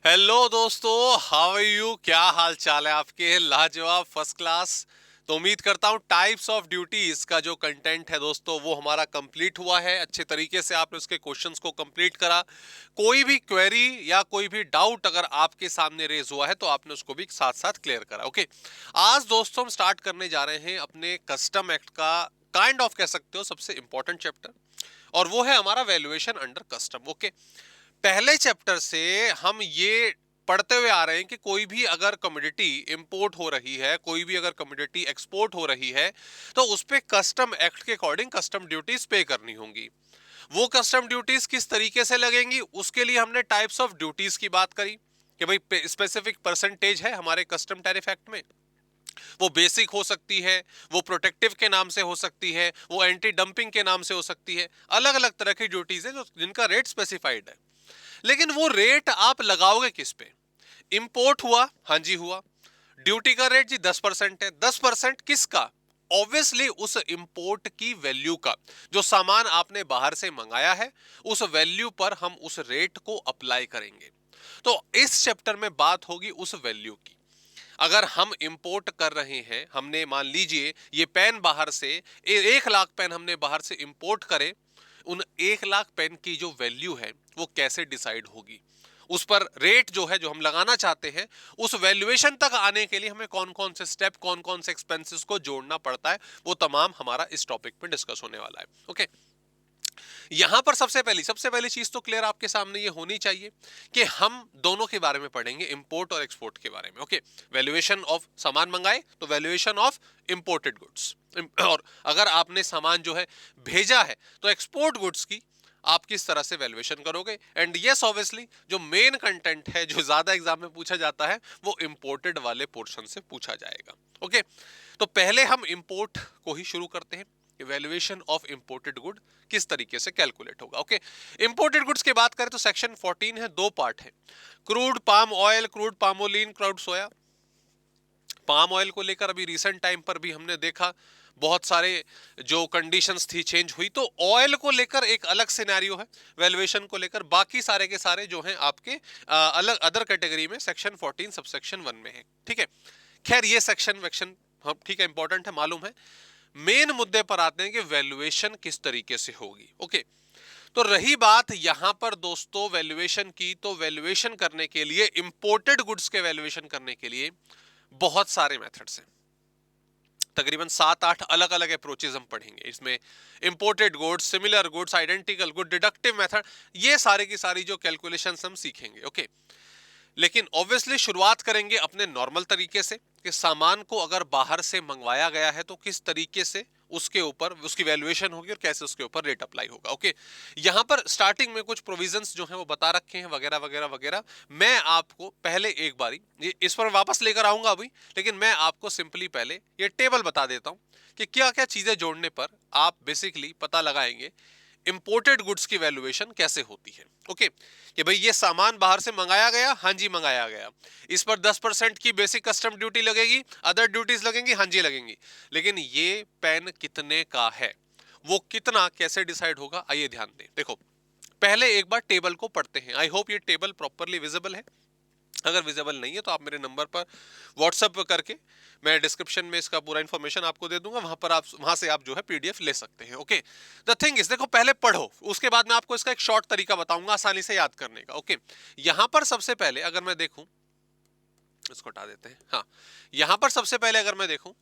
Hello दोस्तों, how are you? क्या हाल चाल है आपके? लाजवाब, फर्स्ट क्लास। तो उम्मीद करता हूँ टाइप्स ऑफ ड्यूटीज का जो कंटेंट है दोस्तों वो हमारा कंप्लीट हुआ है। अच्छे तरीके से आपने उसके क्वेश्चंस को कंप्लीट करा। कोई भी क्वेरी या कोई भी डाउट अगर आपके सामने रेज हुआ है तो आपने उसको भी साथ साथ क्लियर करा। ओके, आज दोस्तों हम स्टार्ट करने जा रहे हैं अपने कस्टम एक्ट का काइंड ऑफ कह सकते हो सबसे इंपॉर्टेंट चैप्टर, और वो है हमारा वैल्यूएशन अंडर कस्टम। ओके, पहले चैप्टर से हम ये पढ़ते हुए आ रहे हैं कि कोई भी अगर कमोडिटी इंपोर्ट हो रही है, कोई भी अगर कमोडिटी एक्सपोर्ट हो रही है, तो उस पे कस्टम एक्ट के अकॉर्डिंग कस्टम ड्यूटीज पे करनी होंगी। वो कस्टम ड्यूटीज किस तरीके से लगेंगी, उसके लिए हमने टाइप्स ऑफ ड्यूटीज की बात करी कि भाई स्पेसिफिक परसेंटेज है हमारे कस्टम टैरिफ एक्ट में। वो बेसिक हो सकती है, वो प्रोटेक्टिव के नाम से हो सकती है, वो एंटी डंपिंग के नाम से हो सकती है। अलग अलग तरह की ड्यूटीज है जो जिनका रेट स्पेसिफाइड है। लेकिन वो रेट आप लगाओगे किस पे? इंपोर्ट हुआ, हाँ जी हुआ, ड्यूटी का रेट जी 10% है। 10% किसका? ऑब्वियसली उस इंपोर्ट की वैल्यू का। जो सामान आपने बाहर से मंगाया है उस वैल्यू पर हम उस रेट को अप्लाई करेंगे। तो इस चैप्टर में बात होगी उस वैल्यू की। अगर हम इंपोर्ट कर रहे हैं, हमने मान लीजिए ये पेन बाहर से 1 लाख पेन हमने बाहर से इंपोर्ट करे, उन 1 लाख पेन की जो वैल्यू है वो कैसे डिसाइड होगी, उस पर रेट जो है जो हम लगाना चाहते हैं, उस वैल्यूएशन तक आने के लिए हमें कौन कौन से स्टेप, कौन कौन से एक्सपेंसेस को जोड़ना पड़ता है, वो तमाम हमारा इस टॉपिक पे डिस्कस होने वाला है। ओके, यहां पर सबसे पहली चीज तो क्लियर आपके सामने ये होनी चाहिए कि हम दोनों के बारे में पढ़ेंगे, इंपोर्ट और एक्सपोर्ट के बारे में। ओके, वैल्यूएशन ऑफ सामान मंगाए तो वैल्यूएशन ऑफ इंपोर्टेड गुड्स, और अगर आपने सामान जो है भेजा है तो एक्सपोर्ट गुड्स की आप किस तरह से वैल्यूएशन करोगे। एंड यस, ऑब्वियसली जो मेन कंटेंट है जो ज्यादा एग्जाम में पूछा जाता है वो इंपोर्टेड वाले पोर्शन से पूछा जाएगा। ओके, तो पहले हम इंपोर्ट को ही शुरू करते हैं। वैल्यूएशन ऑफ इंपोर्टेड गुड किस तरीके से कैलकुलेट होगा। ओके, इंपोर्टेड गुड्स की बात करें तो सेक्शन 14 है, 2 पार्ट है। Crude palm oil, crude palmolein, crude soya. Palm oil को लेकर अभी रिसेंट टाइम पर भी हमने देखा बहुत सारे जो कंडीशंस थी चेंज हुई, तो ऑयल को लेकर एक अलग सिनेरियो है वैल्यूएशन को लेकर। बाकी सारे के सारे जो हैं आपके अलग अदर कैटेगरी में सेक्शन 14 सबसेक्शन 1 में है। ठीक है, खैर ये सेक्शन वेक्शन हम ठीक है इंपॉर्टेंट है, मालूम है। मेन मुद्दे पर आते हैं कि वैल्यूएशन किस तरीके से होगी। ओके, तो रही बात यहां पर दोस्तों वैल्यूएशन की, तो वैल्यूएशन करने के लिए, इंपोर्टेड गुड्स के वैल्यूएशन करने के लिए बहुत सारे मेथड्स हैं। तकरीबन 7-8 अलग अलग अप्रोचेस हम पढ़ेंगे इसमें। Imported goods, similar goods, identical good, deductive method, ये सारे की सारी जो कैलकुलेशंस हम सीखेंगे। ओके, लेकिन ऑब्वियसली शुरुआत करेंगे अपने नॉर्मल तरीके से कि सामान को अगर बाहर से मंगवाया गया है तो किस तरीके से उसके ऊपर उसकी वैल्यूएशन होगी और कैसे उसके ऊपर रेट अप्लाई होगा। ओके, यहां पर स्टार्टिंग में कुछ प्रोविजंस जो हैं वो बता रखे हैं वगैरह वगैरह वगैरह। मैं आपको पहले एक बारी ये इस पर वापस लेकर आऊंगा अभी, लेकिन मैं आपको सिंपली पहले ये टेबल बता देता हूं कि क्या क्या चीजें जोड़ने पर आप बेसिकली पता लगाएंगे इंपोर्टेड गुड्स की वैल्यूएशन कैसे होती है। ओके, कि भाई ये सामान बाहर से मंगाया गया, हाँ जी मंगाया गया, इस पर 10% की बेसिक कस्टम ड्यूटी लगेगी, अदर ड्यूटीज लगेंगी, हाँ जी लगेंगी, लेकिन ये पेन कितने का है, वो कितना कैसे डिसाइड होगा, आइए ध्यान दें। देखो, पहले एक बार टेबल को पढ़ते हैं। आई होप ये टेबल प्रॉपरली विजिबल है। अगर विजिबल नहीं है तो आप मेरे नंबर पर व्हाट्सएप करके, मैं डिस्क्रिप्शन में इसका पूरा इंफॉर्मेशन आपको दे दूंगा, वहां से आप जो है पीडीएफ ले सकते हैं। ओके, द थिंग इज, देखो पहले पढ़ो, उसके बाद मैं आपको इसका एक शॉर्ट तरीका बताऊंगा आसानी से याद करने का। ओके, यहां पर सबसे पहले अगर मैं देखूं, इसको हटा देते हैं, हाँ, यहां पर सबसे पहले अगर मैं देखूं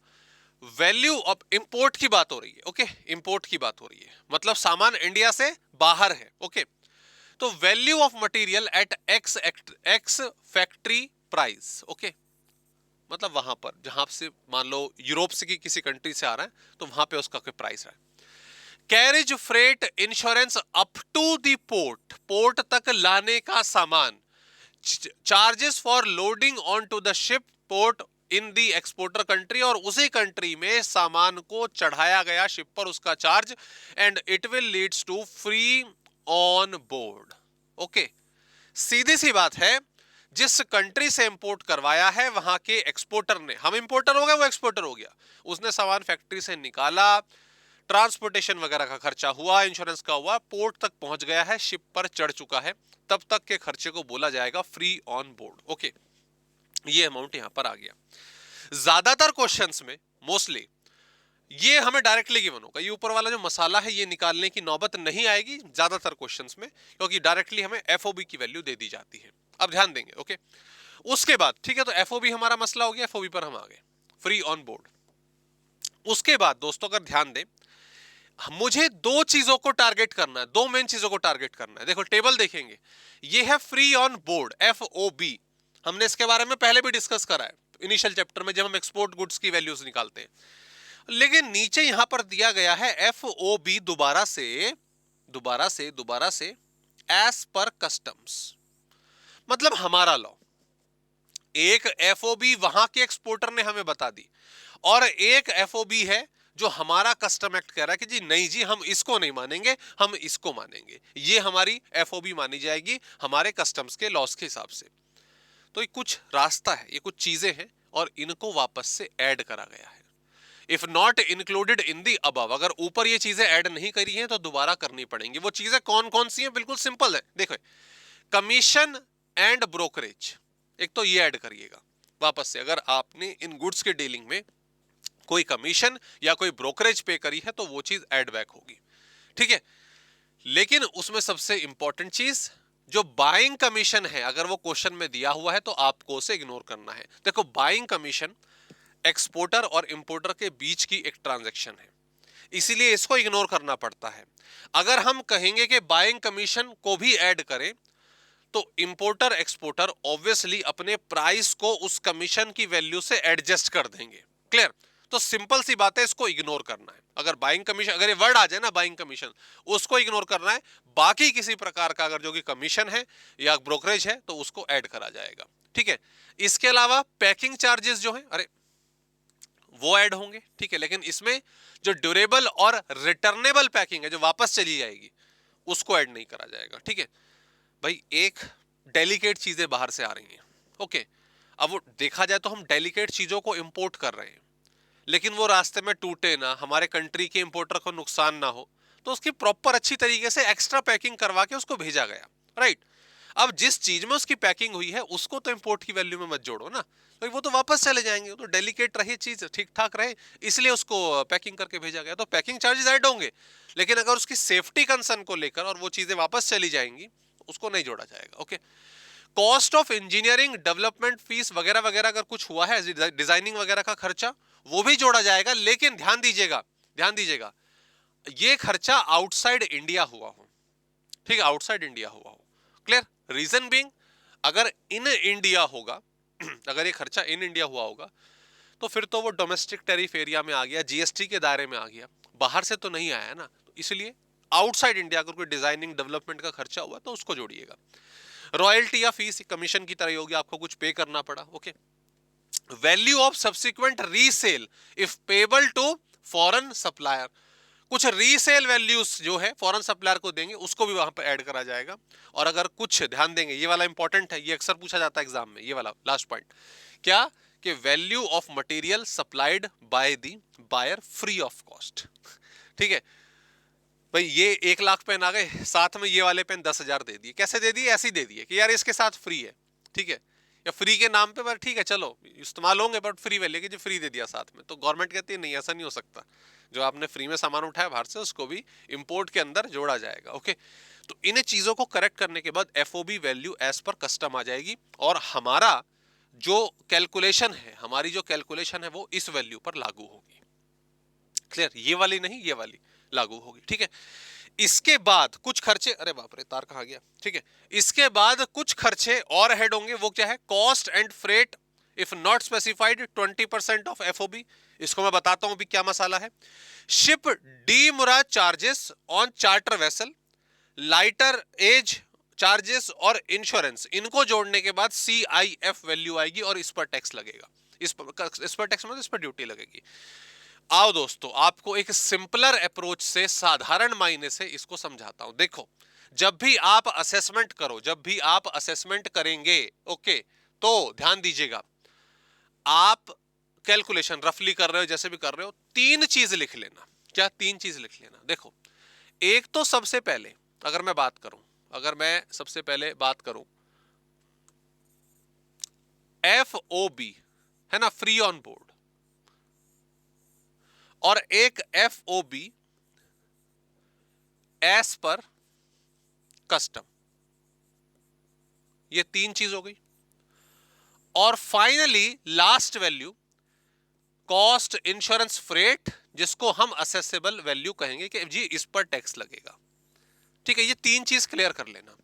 वैल्यू ऑफ इंपोर्ट की बात हो रही है। ओके, इंपोर्ट की बात हो रही है मतलब सामान इंडिया से बाहर है। ओके, तो value of material at ex factory price. Okay, मतलब वहां पर जहां से मान लो यूरोप से की किसी कंट्री से आ रहा है तो वहां पे उसका कोई प्राइस है। Carriage freight insurance up to the port, port तक लाने का सामान, charges for loading on to the ship port in the exporter country, और उसी कंट्री में सामान को चढ़ाया गया शिप पर उसका charge, and it will leads to free on board. Okay, सीधी सी बात है, जिस कंट्री से इंपोर्ट करवाया है वहां के एक्सपोर्टर ने, हम इंपोर्टर हो गए वो एक्सपोर्टर हो गया, उसने सामान फैक्ट्री से निकाला, ट्रांसपोर्टेशन वगैरह का खर्चा हुआ, इंश्योरेंस का हुआ, पोर्ट तक पहुंच गया है, शिप पर चढ़ चुका है, तब तक के खर्चे को बोला जाएगा फ्री ऑन बोर्ड। ओके, ये अमाउंट यहां पर आ गया। ज्यादातर क्वेश्चंस में मोस्टली ये हमें डायरेक्टली गिवन होगा, ये ऊपर वाला जो मसाला है ये निकालने की नौबत नहीं आएगी ज्यादातर क्वेश्चंस में, क्योंकि डायरेक्टली हमें एफओबी की वैल्यू दे दी जाती है। अब ध्यान देंगे। ओके, उसके बाद ठीक है, तो एफओबी हमारा मसला हो गया, एफओबी पर हम आ गए, फ्री ऑन बोर्ड। उसके बाद दोस्तों अगर ध्यान दें, मुझे दो चीजों को टारगेट करना है, दो मेन चीजों को टारगेट करना है। देखो टेबल देखेंगे, ये है फ्री ऑन बोर्ड एफओबी, हमने इसके बारे में पहले भी डिस्कस करा है इनिशियल चैप्टर में जब हम एक्सपोर्ट गुड्स की वैल्यूज निकालते हैं। लेकिन नीचे यहां पर दिया गया है एफओबी दोबारा से एज पर कस्टम्स, मतलब हमारा लॉ। एक एफओबी वहां के एक्सपोर्टर ने हमें बता दी, और एक एफओबी है जो हमारा कस्टम एक्ट कह रहा है कि जी नहीं जी, हम इसको नहीं मानेंगे, हम इसको मानेंगे। ये हमारी एफओबी मानी जाएगी हमारे कस्टम्स के लॉस के हिसाब से। तो ये कुछ रास्ता है, ये कुछ चीजें हैं, और इनको वापस से ऐड करा गया है। If not included in the above, अगर ऊपर ये चीजें ऐड नहीं करी हैं तो दोबारा करनी पड़ेंगी। वो चीजें कौन कौन सी हैं? बिल्कुल सिंपल है, देखो, कमीशन एंड ब्रोकरेज, एक तो ये ऐड करिएगा वापस से। अगर आपने इन गुड्स के डीलिंग में कोई कमीशन या कोई ब्रोकरेज पे करी है तो वो चीज ऐड बैक होगी, ठीक है। लेकिन उसमें सबसे इंपॉर्टेंट चीज जो बाइंग कमीशन है, अगर वो क्वेश्चन में दिया हुआ है तो आपको उसे इग्नोर करना है। देखो, बाइंग कमीशन एक्सपोर्टर और इंपोर्टर के बीच की एक ट्रांजैक्शन है, इसीलिए इसको इग्नोर करना पड़ता है। अगर हम कहेंगे कि बाइंग कमीशन को भी ऐड करें तो इंपोर्टर एक्सपोर्टर ऑब्वियसली अपने प्राइस को उस कमीशन की वैल्यू से एडजस्ट कर देंगे। क्लियर? तो सिंपल सी बात है, इसको इग्नोर करना है। अगर बाइंग कमीशन, अगर ये वर्ड आ जाए ना बाइंग कमीशन, उसको इग्नोर करना है। बाकी किसी प्रकार का अगर जो कि कमीशन है या ब्रोकरेज है तो उसको ऐड करा जाएगा, ठीक है। इसके अलावा पैकिंग चार्जेस जो है, अरे वो ऐड होंगे, ठीक है। लेकिन इसमें जो ड्यूरेबल और रिटर्नेबल पैकिंग है, जो वापस चली जाएगी, उसको ऐड नहीं करा जाएगा, ठीक है। भाई एक डेलिकेट चीजें बाहर से आ रही हैं, ओके। अब वो देखा जाए तो हम डेलिकेट चीजों को इंपोर्ट कर रहे हैं, लेकिन वो रास्ते में टूटे ना, हमारे कंट्री के इंपोर्टर को नुकसान ना हो, तो उसकी प्रॉपर अच्छी तरीके से एक्स्ट्रा पैकिंग करवा के उसको भेजा गया, राइट। अब जिस चीज में उसकी पैकिंग हुई है उसको तो इंपोर्ट की वैल्यू में मत जोड़ो ना, तो वो तो वापस चले जाएंगे। तो डेलिकेट रहे चीज, ठीक ठाक रहे, इसलिए उसको पैकिंग करके भेजा गया। तो पैकिंग चार्जेस ऐड होंगे, लेकिन अगर उसकी सेफ्टी कंसर्न को लेकर और वो चीजें वापस चली जाएंगी तो उसको नहीं जोड़ा जाएगा, okay. Cost of engineering development fees वगैरह वगैरह अगर कुछ हुआ है, डिजाइनिंग वगैरह का खर्चा, वो भी जोड़ा जाएगा। लेकिन ध्यान दीजिएगा, ये खर्चा आउटसाइड इंडिया हुआ हो, ठीक है, आउटसाइड इंडिया हुआ हो। क्लियर? रीजन बीइंग, अगर इन इंडिया होगा अगर ये खर्चा इन इंडिया हुआ होगा तो फिर तो वो डोमेस्टिक टैरिफ एरिया में आ गया, जीएसटी के दायरे में आ गया, बाहर से तो नहीं आया ना। तो इसलिए आउटसाइड इंडिया अगर कोई डिजाइनिंग डेवलपमेंट का खर्चा हुआ तो उसको जोड़िएगा। रॉयल्टी या फीस कमीशन की तरह होगी, आपको कुछ पे करना पड़ा, okay. Value of subsequent resale if payable to foreign supplier, कुछ रीसेल वैल्यूज जो है फॉरेन सप्लायर को देंगे, उसको भी वहां पर ऐड करा जाएगा। और अगर कुछ ध्यान देंगे, ये वाला इंपॉर्टेंट है, ये अक्सर पूछा जाता है एग्जाम में, ये वाला लास्ट पॉइंट, क्या कि value of material supplied by the buyer free of cost, ठीक है। भाई ये 1 लाख पेन आ गए, साथ में ये वाले पेन 10,000 दे दिए। कैसे दे दिए? ऐसे ही दे दिए कि यार इसके साथ फ्री है, ठीक है, या फ्री के नाम पे, पर ठीक है चलो इस्तेमाल होंगे, बट फ्री वाले के जो फ्री दे दिया साथ में। तो गवर्नमेंट कहती है नहीं, ऐसा नहीं हो सकता, जो आपने फ्री में सामान उठाया बाहर से उसको भी इंपोर्ट के अंदर जोड़ा जाएगा, ओके। तो इन चीजों को करेक्ट करने के बाद एफओबी वैल्यू एज पर कस्टम आ जाएगी, और हमारा जो कैलकुलेशन है, हमारी जो कैलकुलेशन है वो इस वैल्यू पर लागू होगी। क्लियर? ये वाली नहीं, ये वाली लागू होगी, ठीक है। इसके बाद कुछ खर्चे, अरे बाप रे तार कहां गया, ठीक है। इसके बाद कुछ खर्चे और हेड होंगे, वो क्या है? Cost and freight if not specified 20% of FOB. इसको मैं बताता हूं भी क्या मसाला है। Ship demurrage charges on charter vessel, lighterage charges और इंश्योरेंस, इनको जोड़ने के बाद CIF वैल्यू आएगी और इस पर टैक्स लगेगा। इस पर टैक्स मतलब इस पर ड्यूटी लगेगी। आओ दोस्तों, आपको एक सिंपलर अप्रोच से, साधारण मायने से इसको समझाता हूं। देखो, जब भी आप असेसमेंट करो, जब भी आप असेसमेंट करेंगे, ओके, तो ध्यान दीजिएगा, आप कैलकुलेशन रफली कर रहे हो, जैसे भी कर रहे हो, 3 चीज लिख लेना। क्या 3 चीज लिख लेना। देखो, एक तो सबसे पहले अगर मैं सबसे पहले बात करूं, FOB है ना, फ्री ऑन बोर्ड, और एक FOB एस पर कस्टम, ये 3 चीज हो गई। और finally last value cost insurance freight, जिसको हम असेसेबल वैल्यू कहेंगे कि जी इस पर टैक्स लगेगा। ठीक है, ये 3 चीज क्लियर कर लेना।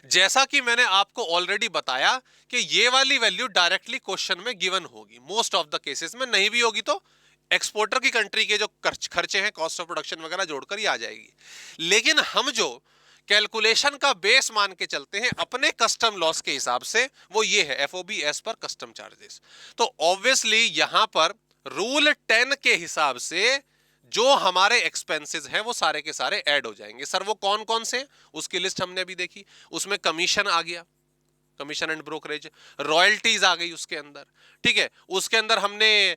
जैसा कि मैंने आपको ऑलरेडी बताया कि ये वाली वैल्यू डायरेक्टली क्वेश्चन में गिवन होगी, मोस्ट ऑफ द केसेस में नहीं भी होगी तो एक्सपोर्टर की कंट्री के जो खर्चे हैं, कॉस्ट ऑफ प्रोडक्शन वगैरह जोड़कर ही आ जाएगी। लेकिन हम जो कैलकुलेशन का बेस मान के चलते हैं अपने कस्टम लॉस के हिसाब से, वो ये है FOB एस पर कस्टम चार्जेस। तो ऑब्वियसली यहां पर रूल 10 के हिसाब से जो हमारे एक्सपेंसेस हैं वो सारे के सारे ऐड हो जाएंगे। सर वो कौन कौन से, उसकी लिस्ट हमने अभी देखी। उसमें कमीशन आ गया, कमीशन एंड ब्रोकरेज, रॉयल्टीज आ गई उसके अंदर, ठीक है। उसके अंदर हमने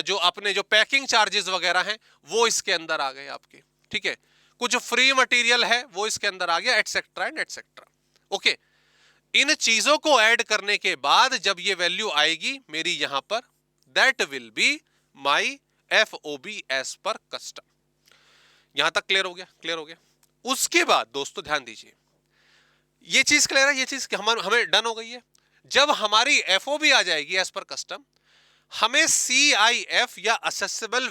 जो अपने जो पैकिंग चार्जेस वगैरह हैं वो इसके अंदर आ गए आपके, ठीक है। कुछ फ्री मटेरियल है वो इसके अंदर आ गया, एटसेट्रा एंड एटसेट्रा। ओके, इन चीजों को ऐड करने के बाद जब ये वैल्यू आएगी मेरी यहां पर, that will be my FOB S पर कस्टम। यहां तक क्लियर हो गया? क्लियर हो गया। उसके बाद दोस्तों ध्यान दीजिए, ये चीज क्लियर है, ये चीज हमें डन हो गई है। जब हमारी FOB आ जाएगी एज पर कस्टम, हमें CIF या असेसेबल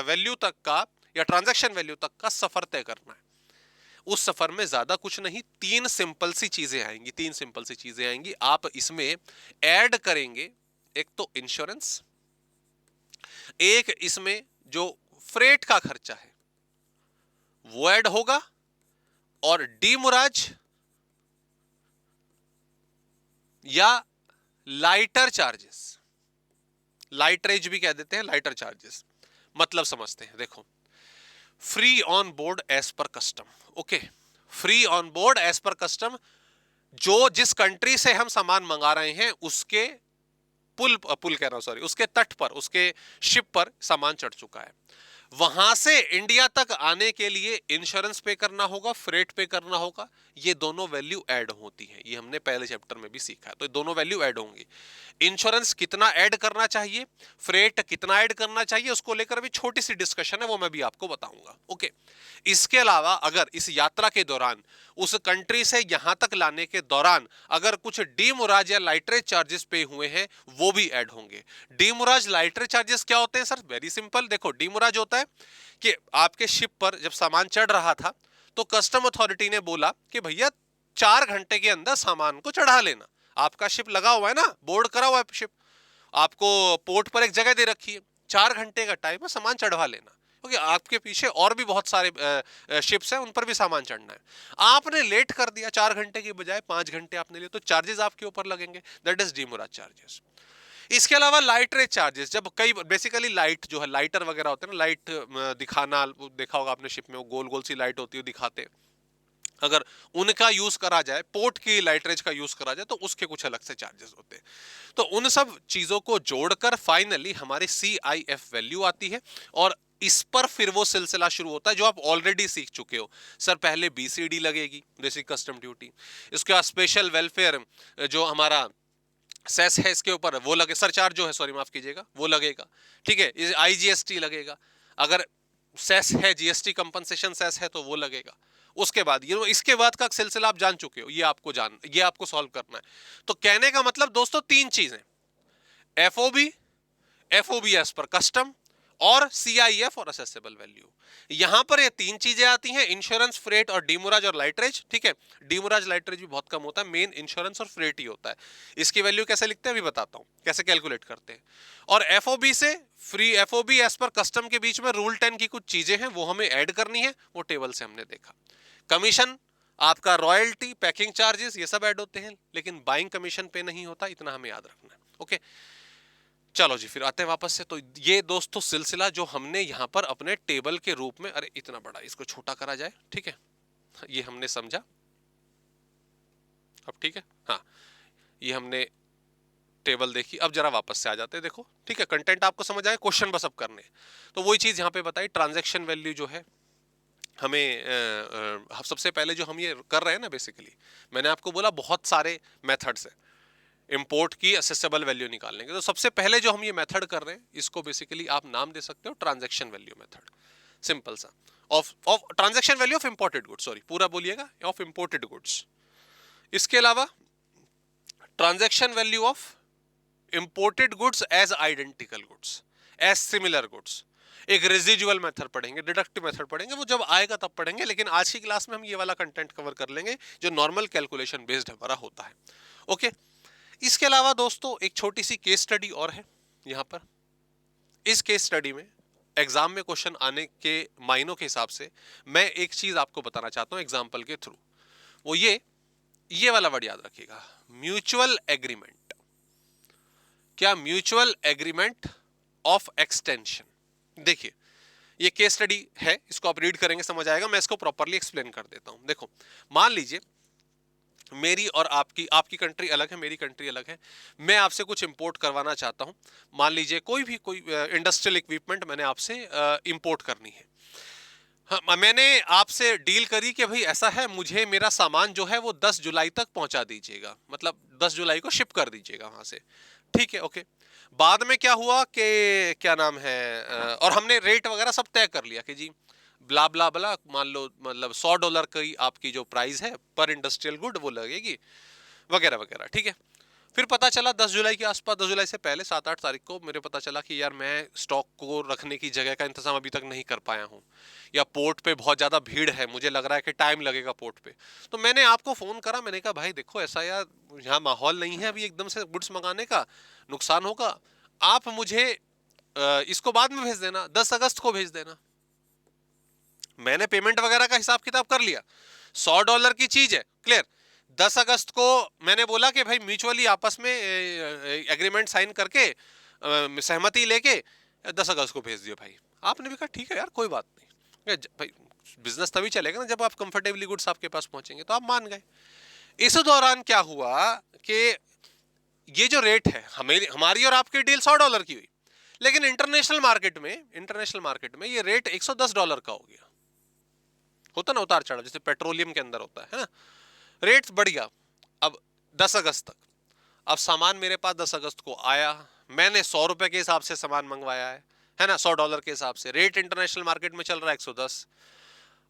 वैल्यू तक का या ट्रांजैक्शन वैल्यू तक का सफर तय करना है। उस सफर में ज्यादा कुछ नहीं, 3 सिंपल सी चीजें आएंगी, 3 सिंपल सी चीजें आएंगी। आप इसमें ऐड करेंगे एक तो इंश्योरेंस, एक इसमें जो फ्रेट का खर्चा है वो ऐड होगा, और डीमुराज या लाइटर चार्जेस, लाइटरेज भी कह देते हैं, लाइटर चार्जेस मतलब समझते हैं। देखो, फ्री ऑन बोर्ड एज पर custom, okay, free on board as पर कस्टम, जो जिस कंट्री से हम सामान मंगा रहे हैं उसके पुल कह रहा हूं, सॉरी, उसके तट पर, उसके शिप पर सामान चढ़ चुका है, वहां से इंडिया तक आने के लिए इंश्योरेंस पे करना होगा, फ्रेट पे करना होगा। ये दोनों वैल्यू ऐड होती हैं, ये हमने पहले चैप्टर में भी सीखा है। तो ये दोनों वैल्यू ऐड होंगी। इंश्योरेंस कितना ऐड करना चाहिए, फ्रेट कितना ऐड करना चाहिए, उसको लेकर भी छोटी सी डिस्कशन है, वो मैं भी आपको बताऊंगा। ओके, इसके अलावा अगर इस यात्रा के दौरान, उस कंट्री से यहां तक लाने के दौरान अगर कुछ डीमुराज या लाइटरेज चार्जेस पे हुए हैं, वो भी ऐड होंगे। डीमुराज लाइटरेज चार्जेस क्या होते हैं सर? वेरी सिंपल, देखो, डीमुराज होता है कि आपके शिप पर जब सामान चढ़ रहा था तो कस्टम अथॉरिटी ने बोला कि भैया 4 घंटे के अंदर सामान को चढ़ा लेना। आपका शिप लगा हुआ है ना, बोर्ड करा हुआ है शिप, आपको पोर्ट पर एक जगह दे रखी है, 4 घंटे का टाइम है, सामान चढ़वा लेना, क्योंकि आपके पीछे और भी बहुत सारे शिप्स हैं, उन पर भी सामान चढ़ना है। आपने लेट कर दिया, 4 घंटे की बजाय 5 घंटे आपने लिए, तो चार्जेस आपके ऊपर लगेंगे, दैट इज डीमुराज चार्जेस। इसके अलावा लाइटरेज चार्जेस, जब कई बेसिकली लाइट जो है, लाइटर वगैरह होते हैं ना, लाइट दिखाना, देखा होगा आपने शिप में, वो गोल गोल सी लाइट होती है दिखाते, अगर उनका यूज करा जाए, पोर्ट की लाइटरेज का यूज करा जाए, तो उसके कुछ अलग से चार्जेस होते हैं। तो उन सब चीजों को जोड़कर फाइनली हमारी CIF वैल्यू आती है, और इस पर फिर वो सिलसिला शुरू होता है जो आप ऑलरेडी सीख चुके हो। सर पहले BCD लगेगी, बेसिक कस्टम ड्यूटी, इसके बाद स्पेशल वेलफेयर जो हमारा सेस है इसके ऊपर वो लगे, सरचार्ज जो है, सॉरी माफ कीजिएगा, वो लगेगा, ठीक है। IGST लगेगा, अगर सेस है, GST कंपनसेशन सेस है, तो वो लगेगा। उसके बाद ये, इसके बाद का सिलसिला आप जान चुके हो, ये आपको सॉल्व करना है। तो कहने का मतलब दोस्तों 3 चीजें, FOB एस पर कस्टम, और CIF और असेसेबल वैल्यू। यहां पर ये 3 चीजें आती हैं, इंश्योरेंस, फ्रेट और डीमुराज और लाइटरेज, ठीक है। डीमुराज लाइटरेज भी बहुत कम होता है, मेन इंश्योरेंस और फ्रेट ही होता है। इसकी वैल्यू कैसे लिखते हैं अभी बताता हूं, कैसे कैलकुलेट करते हैं। और FOB से FOB एस पर कस्टम के बीच में रूल 10 की कुछ चीजें हैं, वो हमें ऐड करनी है, वो टेबल से हमने देखा। कमीशन, आपका रॉयल्टी, पैकिंग चार्जेस, ये सब ऐड होते हैं, लेकिन बाइंग कमीशन पे नहीं होता, इतना हमें याद रखना है। ओके, चलो जी, फिर आते हैं वापस से। तो ये दोस्तों सिलसिला जो हमने यहां पर अपने टेबल के रूप में, अरे इतना बड़ा, इसको छोटा करा जाए, ठीक है, ये हमने समझा, अब ठीक है। हाँ, ये हमने टेबल देखी। अब जरा वापस से आ जाते हैं, देखो ठीक है, कंटेंट आपको समझ आए, क्वेश्चन बस अब करने हैं। तो वही चीज यहाँ पे बताई, ट्रांजैक्शन वैल्यू जो है हमें सबसे पहले जो हम ये कर रहे हैं ना, बेसिकली मैंने आपको बोला बहुत सारे मेथड्स हैं इंपोर्ट की असेसेबल वैल्यू निकालने के। तो सबसे पहले जो हम ये मेथड कर रहे हैं, इसको बेसिकली आप नाम दे सकते हो ट्रांजैक्शन वैल्यू मेथड, सिंपल सा, of transaction value of imported goods, sorry पूरा बोलिएगा, ऑफ इंपोर्टेड गुड्स। इसके अलावा transaction value of imported goods as identical goods, as similar goods. एक रेजिजुअल मेथड पढ़ेंगे, डिडक्टिव मेथड पढ़ेंगे, वो जब आएगा तब पढ़ेंगे, लेकिन आज की क्लास में हम ये वाला कंटेंट कवर कर लेंगे जो नॉर्मल कैलकुलेशन बेस्ड हमारा होता है। ओके, इसके अलावा दोस्तों एक छोटी सी केस स्टडी और है यहां पर। इस केस स्टडी में एग्जाम में क्वेश्चन आने के मायनों के हिसाब से मैं एक चीज आपको बताना चाहता हूं एग्जाम्पल के थ्रू। वो ये वाला वर्ड याद रखिएगा, म्यूचुअल एग्रीमेंट। क्या? Mutual agreement of extension. देखिए ये केस स्टडी है, इसको आप रीड करेंगे समझ आएगा, मैं इसको प्रॉपर्ली एक्सप्लेन कर देता हूं। देखो मान लीजिए मेरी और आपकी कंट्री अलग है, मेरी कंट्री अलग है। मैं आपसे कुछ इंपोर्ट करवाना चाहता हूं, मान लीजिए कोई इंडस्ट्रियल इक्विपमेंट मैंने आपसे इंपोर्ट करनी है। हाँ, मैंने आपसे डील करी कि भाई ऐसा है, मुझे मेरा सामान जो है वो 10 जुलाई तक पहुंचा दीजिएगा, मतलब 10 जुलाई को शिप कर दीजिएगा वहां से, ठीक है, ओके। बाद में क्या हुआ कि क्या नाम है, और हमने रेट वगैरह सब तय कर लिया कि जी ब्ला ब्ला ब्ला, मान लो मतलब $100 की आपकी जो प्राइस है पर इंडस्ट्रियल गुड वो लगेगी, वगैरह वगैरह, ठीक है। फिर पता चला 10 जुलाई के आसपास, 10 जुलाई से पहले 7-8 तारीख को मेरे पता चला कि यार मैं स्टॉक को रखने की जगह का इंतजाम अभी तक नहीं कर पाया हूँ, या पोर्ट पे बहुत ज़्यादा भीड़ है, मुझे लग रहा है कि टाइम लगेगा पोर्ट पे। तो मैंने आपको फ़ोन करा, मैंने कहा भाई देखो ऐसा यार यहाँ माहौल नहीं है अभी एकदम से गुड्स मंगाने का, नुकसान होगा, आप मुझे इसको बाद में भेज देना, 10 अगस्त को भेज देना। मैंने पेमेंट वगैरह का हिसाब किताब कर लिया, $100 की चीज है, क्लियर। 10 अगस्त को मैंने बोला कि भाई म्यूचुअली आपस में एग्रीमेंट साइन करके सहमति लेके 10 अगस्त को भेज दियो भाई। आपने भी कहा ठीक है यार कोई बात नहीं भाई, बिजनेस तभी चलेगा ना जब आप कंफर्टेबली गुड्स आपके पास पहुंचेंगे, तो आप मान गए। इस दौरान क्या हुआ कि ये जो रेट है हमारी और आपकी डील $100 की हुई, लेकिन इंटरनेशनल मार्केट में ये रेट $110 का हो गया। होता ना उतार चढ़ाव, जैसे पेट्रोलियम के अंदर होता है ना, रेट्स बढ़ गया। अब 10 अगस्त तक, अब सामान मेरे पास 10 अगस्त को आया, मैंने $100 के हिसाब से सामान मंगवाया है ना, $100 के हिसाब से, रेट इंटरनेशनल मार्केट में चल रहा है 110।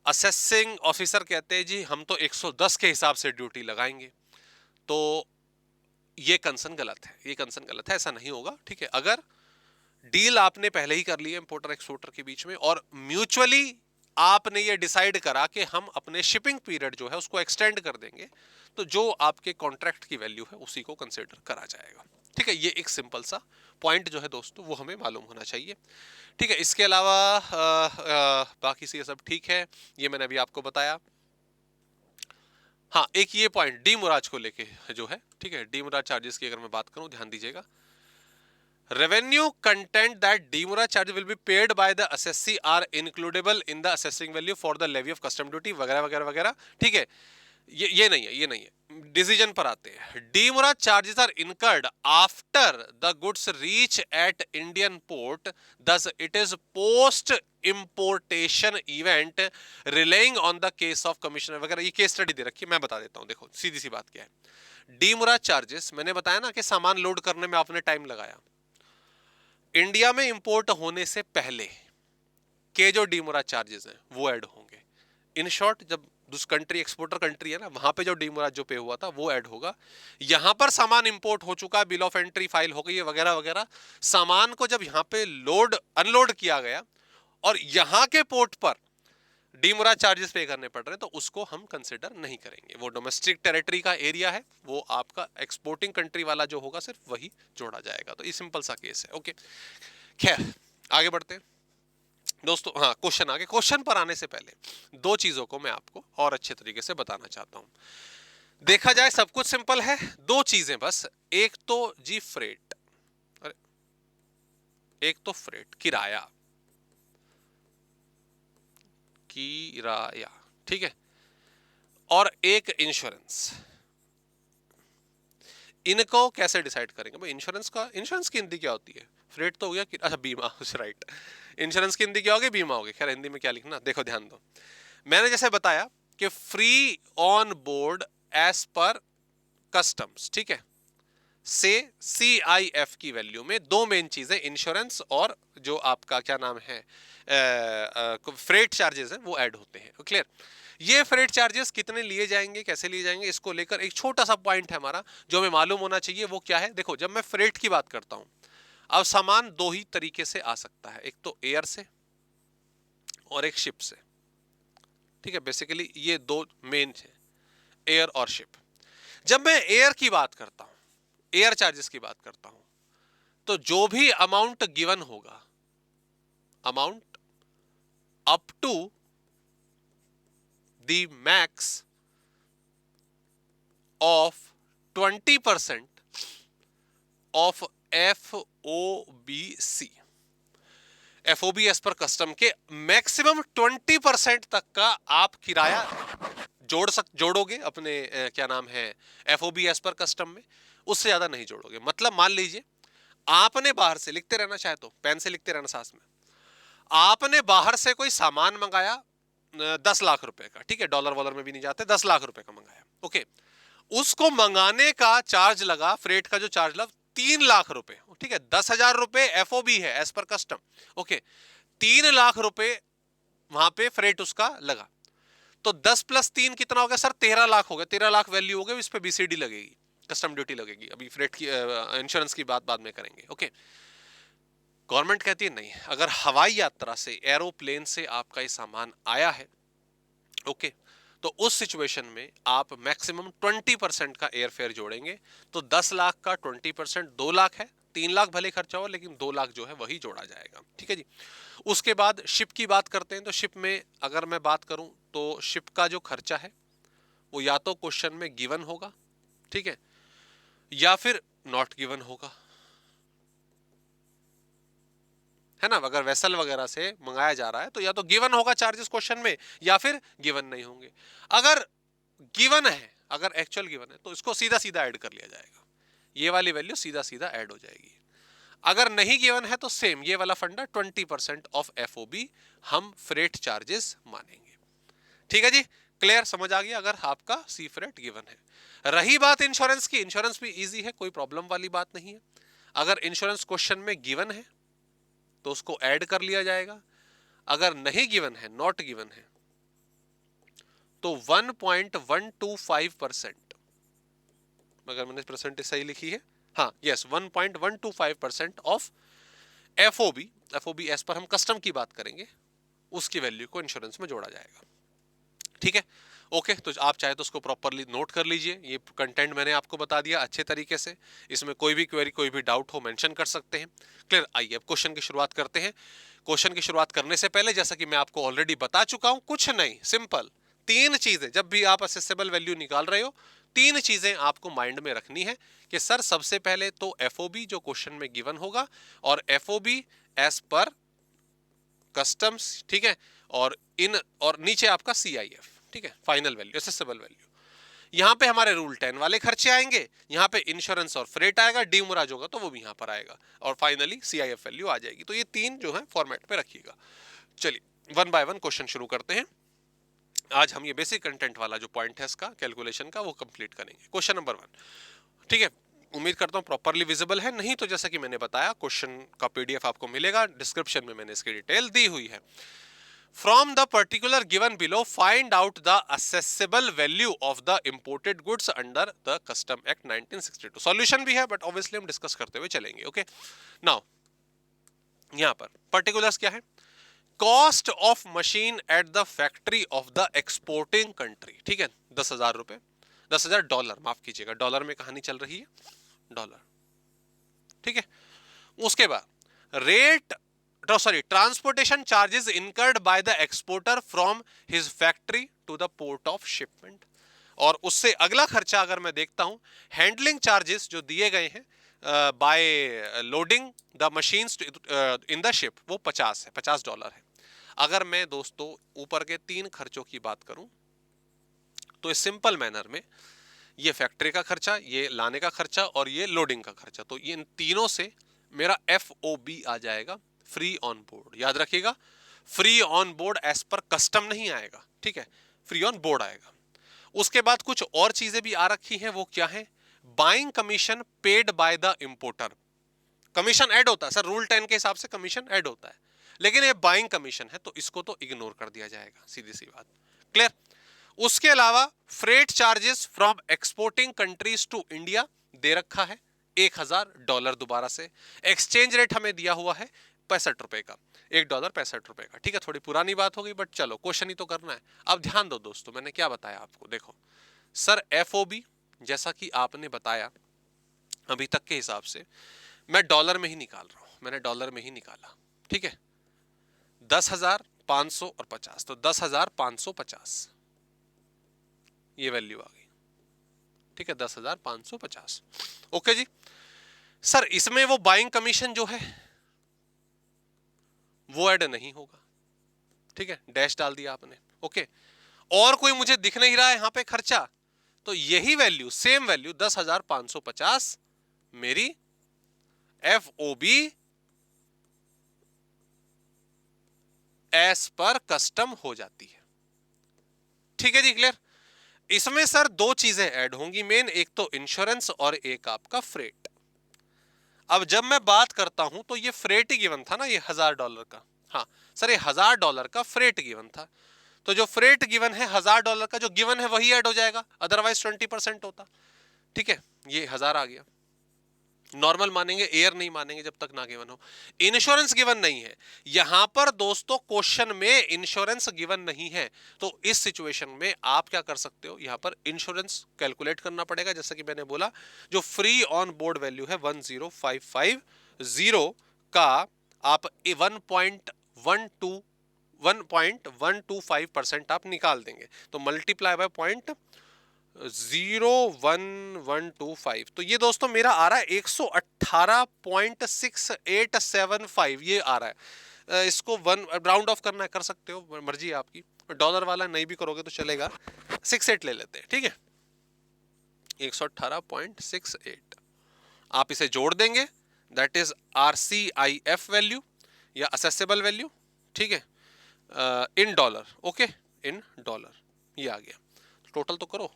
असेसिंग ऑफिसर कहते हैं जी हम तो 110 के हिसाब से ड्यूटी लगाएंगे। तो ये कंसर्न गलत है, ये कंसर्न गलत है, ऐसा नहीं होगा, ठीक है। अगर डील आपने पहले ही कर ली है इंपोर्टर एक्सपोर्टर के बीच में, और म्यूचुअली आपने ये डिसाइड करा कि हम अपने शिपिंग पीरियड जो है उसको एक्सटेंड कर देंगे, तो जो आपके कॉन्ट्रैक्ट की वैल्यू है उसी को कंसिडर करा जाएगा, ठीक है। ये एक सिंपल सा पॉइंट जो है दोस्तों वो हमें मालूम होना चाहिए, ठीक है। इसके अलावा बाकी से ये सब ठीक है, ये मैंने अभी आपको बताया। हाँ, एक ये पॉइंट डीमुराज को लेके जो है, ठीक है, डीमुराज चार्जेस की अगर मैं बात करूं, ध्यान दीजिएगा। Revenue content that demurrage charge will be paid by the assessee are includable in the assessing value for the levy of custom duty वगैरह वगैरह वगैरह, ठीक है। ये नहीं है, ये नहीं है। डिसीजन पर आते हैं। demurrage charges are incurred after the goods reach at Indian port, thus it is post importation event relying on the case of commissioner वगैरह। ये केस स्टडी दे रखी है, मैं बता देता हूँ, देखो सीधी सी बात क्या है। demurrage charges मैंने बताया ना कि सामान लोड करने में आपने टाइम लगाया, इंडिया में इंपोर्ट होने से पहले के जो डीमुराज चार्जेस हैं वो ऐड होंगे। इन शॉर्ट, जब दूसरी कंट्री एक्सपोर्टर कंट्री है ना, वहां पे जो डीमुराज जो पे हुआ था वो ऐड होगा। यहां पर सामान इंपोर्ट हो चुका है, बिल ऑफ एंट्री फाइल हो गई है वगैरह वगैरह, सामान को जब यहां पे लोड अनलोड किया गया और यहां के पोर्ट पर डीमुराज चार्जेस पे करने पड़ रहे हैं, तो उसको हम कंसिडर नहीं करेंगे। वो डोमेस्टिक टेरिटरी का एरिया है, वो आपका एक्सपोर्टिंग कंट्री वाला जो होगा सिर्फ वही जोड़ा जाएगा। तो ये सिंपल सा केस है, ओके। खैर आगे बढ़ते हैं दोस्तों। हाँ, क्वेश्चन आगे, क्वेश्चन पर आने से पहले दो चीजों को मैं आपको और अच्छे तरीके से बताना चाहता हूं। देखा जाए सब कुछ सिंपल है, दो चीजें बस, एक तो जी फ्रेट, अरे एक तो फ्रेट किराया, किराया, ठीक है, और एक इंश्योरेंस। इनको कैसे डिसाइड करेंगे भाई? इंश्योरेंस की हिंदी क्या होती है? फ्रेट तो हो गया कि अच्छा बीमा राइट। इंश्योरेंस की हिंदी क्या होगी? बीमा होगी। खैर हिंदी में क्या लिखना, देखो ध्यान दो। मैंने जैसे बताया कि free on board as per customs, ठीक है, से CIF की वैल्यू में दो मेन चीजें इंश्योरेंस और जो आपका क्या नाम है फ्रेट चार्जेस है वो ऐड होते हैं। क्लियर? ये फ्रेट चार्जेस कितने लिए जाएंगे, कैसे लिए जाएंगे, इसको लेकर एक छोटा सा पॉइंट है हमारा जो हमें मालूम होना चाहिए। वो क्या है? देखो, जब मैं फ्रेट की बात करता हूं, अब सामान दो ही तरीके से आ सकता है, एक तो एयर से और एक शिप से। ठीक है, बेसिकली ये दो मेन है, एयर और शिप। जब मैं एयर की बात करता हूं, एयर चार्जेस की बात करता हूं, तो जो भी अमाउंट गिवन होगा, amount up to the max of 20% of FOBC, FOB as पर कस्टम के मैक्सिमम 20% तक का आप किराया जोड़ोगे अपने क्या नाम है FOB एज पर कस्टम में, उससे ज्यादा नहीं जोड़ोगे। मतलब मान लीजिए आपने बाहर से, लिखते रहना चाहे तो पेन से लिखते रहना साथ में, आपने बाहर से कोई सामान मंगाया 10 लाख रुपए का, ठीक है, डॉलर वॉलर में भी नहीं जाते, 10 लाख रुपए का मंगाया, ओके, उसको मंगाने का चार्ज लगा, फ्रेट का जो चार्ज लगा 3 लाख रुपए, ठीक है, 10,000 रुपए FOB है as per custom, okay, 3 lakh रुपए वहां पे फ्रेट उसका लगा, तो 10 प्लस 3 कितना हो गया सर? 13 लाख हो गया। 13 लाख वैल्यू हो गई, इस पे BCD लगेगी, कस्टम ड्यूटी लगेगी। अभी फ्रेट की इंश्योरेंस की बात बाद में करेंगे, ओके। गवर्नमेंट कहती है नहीं, अगर हवाई यात्रा से, एरोप्लेन से आपका ये सामान आया है, ओके, तो उस सिचुएशन में आप मैक्सिमम 20% का एयर फेयर जोड़ेंगे। तो 10 लाख का 20% 2 लाख है, 3 लाख भले खर्चा हो लेकिन 2 लाख जो है वही जोड़ा जाएगा। ठीक है जी। उसके बाद शिप की बात करते हैं, तो शिप में अगर मैं बात करूं तो शिप का जो खर्चा है वो या तो क्वेश्चन में गिवन होगा, ठीक है, या फिर नॉट गिवन होगा, है ना। अगर वेसल वगैरह से मंगाया जा रहा है तो या तो गिवन होगा चार्जेस क्वेश्चन में, या फिर गिवन नहीं होंगे। अगर गिवन है, अगर एक्चुअल गिवन है तो इसको सीधा सीधा ऐड कर लिया जाएगा, ये वाली वैल्यू सीधा सीधा ऐड हो जाएगी। अगर नहीं गिवन है तो सेम ये वाला फंडा 20% ऑफ FOB हम फ्रेट चार्जेस मानेंगे। ठीक है जी, क्लियर, समझ आ गया अगर आपका सी फ्रेट गिवन है। रही बात इंश्योरेंस की, इंश्योरेंस भी इजी है, कोई प्रॉब्लम वाली बात नहीं है। अगर इंश्योरेंस क्वेश्चन में गिवन है तो उसको ऐड कर लिया जाएगा, अगर नहीं गिवन है, नॉट गिवन है, तो 1.125%, अगर मैंने परसेंटेज सही लिखी है, हाँ यस, 1.125% ऑफ FOB एज पर हम कस्टम की बात करेंगे, उसकी वैल्यू को इंश्योरेंस में जोड़ा जाएगा। ठीक है, ओके, तो आप चाहे तो उसको प्रॉपरली नोट कर लीजिए। ये कंटेंट मैंने आपको बता दिया अच्छे तरीके से, इसमें कोई भी क्वेरी, कोई भी डाउट हो मेंशन कर सकते हैं। क्लियर? आइए अब क्वेश्चन की शुरुआत करते हैं। क्वेश्चन की शुरुआत करने से पहले, जैसा कि मैं आपको ऑलरेडी बता चुका हूं, कुछ नहीं, सिंपल 3 चीजें, जब भी आप असेसेबल वैल्यू निकाल रहे हो 3 चीजें आपको माइंड में रखनी है कि सर सबसे पहले तो FOB जो क्वेश्चन में गिवन होगा, और FOB एज पर कस्टम्स, ठीक है, और नीचे आपका CIF, ठीक है, फाइनल वैल्यू, असेसेबल वैल्यू। यहां पे हमारे रूल 10 वाले खर्चे आएंगे, यहां पे इंश्योरेंस और फ्रेट आएगा, डीमोराज होगा तो वो भी यहां पर आएगा, और फाइनली CIF वैल्यू आ जाएगी। तो ये 3 जो है फॉर्मेट पे रखिएगा। चलिए वन बाय वन क्वेश्चन शुरू करते हैं। आज हम ये बेसिक कंटेंट वाला जो पॉइंट है इसका कैलकुलेशन का वो कंप्लीट करेंगे। क्वेश्चन नंबर 1, ठीक है, उम्मीद करता हूं प्रॉपरली विजिबल है, नहीं तो जैसा कि मैंने बताया क्वेश्चन का PDF आपको मिलेगा, डिस्क्रिप्शन में मैंने इसकी डिटेल दी हुई है। From the particular given below, find out the assessable value of the imported goods under the Custom Act 1962. Solution भी है बट ऑब्वियसली हम डिस्कस करते हुए चलेंगे। ओके, नाउ यहां पर पर्टिकुलर्स क्या है? Cost of machine at the factory of the exporting country, ठीक है, 10,000 रुपए, 10,000 डॉलर, माफ कीजिएगा, डॉलर में कहानी चल रही है, डॉलर, ठीक है। उसके बाद rate, transportation charges incurred by the exporter from his factory to the port of shipment, और उससे अगला खर्चा अगर मैं देखता हूं, हैंडलिंग चार्जेस जो दिए गए हैं by loading the machines in the ship, वो 50 है, $50 है। अगर मैं दोस्तों ऊपर के 3 खर्चों की बात करूं तो इस सिंपल मैनर में ये फैक्ट्री का खर्चा, ये लाने का खर्चा और ये लोडिंग का खर्चा। तो ये इन तीनों से मेरा FOB आ जाएगा, फ्री ऑन बोर्ड। याद रखिएगा, फ्री ऑन बोर्ड एज पर कस्टम नहीं आएगा, ठीक है, फ्री ऑन बोर्ड आएगा। उसके बाद कुछ और चीजें भी आ रखी हैं, वो क्या है? Buying commission paid by the importer. Commission add होता है सर, रूल 10 के हिसाब से कमीशन ऐड होता है, लेकिन ये बाइंग कमीशन है तो इसको तो इग्नोर कर दिया जाएगा, सीधी सी बात, क्लियर। उसके अलावा freight charges from exporting countries to India दे रखा है $1000 दोबारा से। एक्सचेंज रेट हमें दिया हुआ है 65 रुपए का, $1 65 रुपए का, ठीक है, थोड़ी पुरानी बात हो गई बट चलो क्वेश्चन ही तो करना है। अब ध्यान दो दोस्तों, मैंने क्या बताया आपको, देखो सर FOB जैसा कि आपने बताया अभी तक के हिसाब से मैं डॉलर में ही निकाल रहा हूं, मैंने डॉलर में ही निकाला, ठीक है, 10,500 और 50, तो 10,550 ये वैल्यू आ गई, ठीक है, 10,550। ओके जी। सर इसमें वो बाइंग कमीशन जो है वो ऐड नहीं होगा, ठीक है, डैश डाल दिया आपने, ओके। और कोई मुझे दिख नहीं रहा है यहां पे खर्चा, तो यही वैल्यू, सेम वैल्यू 10,550 मेरी FOB एस पर कस्टम हो जाती है, ठीक है जी, क्लियर। इसमें सर दो चीजें ऐड होंगी मेन, एक तो इंश्योरेंस और एक आपका फ्रेट। अब जब मैं बात करता हूं तो ये फ्रेट ही गिवन था ना, ये $1000 का, हाँ सर ये $1000 का फ्रेट गिवन था, तो जो फ्रेट गिवन है $1000 का जो गिवन है वही ऐड हो जाएगा, अदरवाइज 20% होता, ठीक है, ये 1000 आ गया। नॉर्मल मानेंगे, एयर नहीं मानेंगे जब तक ना गिवन हो। इंश्योरेंस गिवन नहीं है यहां पर दोस्तों, क्वेश्चन में इंश्योरेंस गिवन नहीं है, तो इस सिचुएशन में आप क्या कर सकते हो, यहां पर इंश्योरेंस कैलकुलेट करना पड़ेगा। जैसा कि मैंने बोला, जो फ्री ऑन बोर्ड वैल्यू है 10550 का आप 1.125% आप निकाल देंगे, तो मल्टीप्लाई बाय 0.0125, तो ये दोस्तों मेरा आ रहा है 118.6875 ये आ रहा है। इसको वन राउंड ऑफ करना है कर सकते हो, मर्जी है आपकी, डॉलर वाला नहीं भी करोगे तो चलेगा, 68 ले लेते हैं, ठीक है, 118.68 आप इसे जोड़ देंगे, दैट इज RCIF वैल्यू या असेसेबल वैल्यू, ठीक है, in dollar, okay, in dollar, ये आ गया। टोटल तो करो,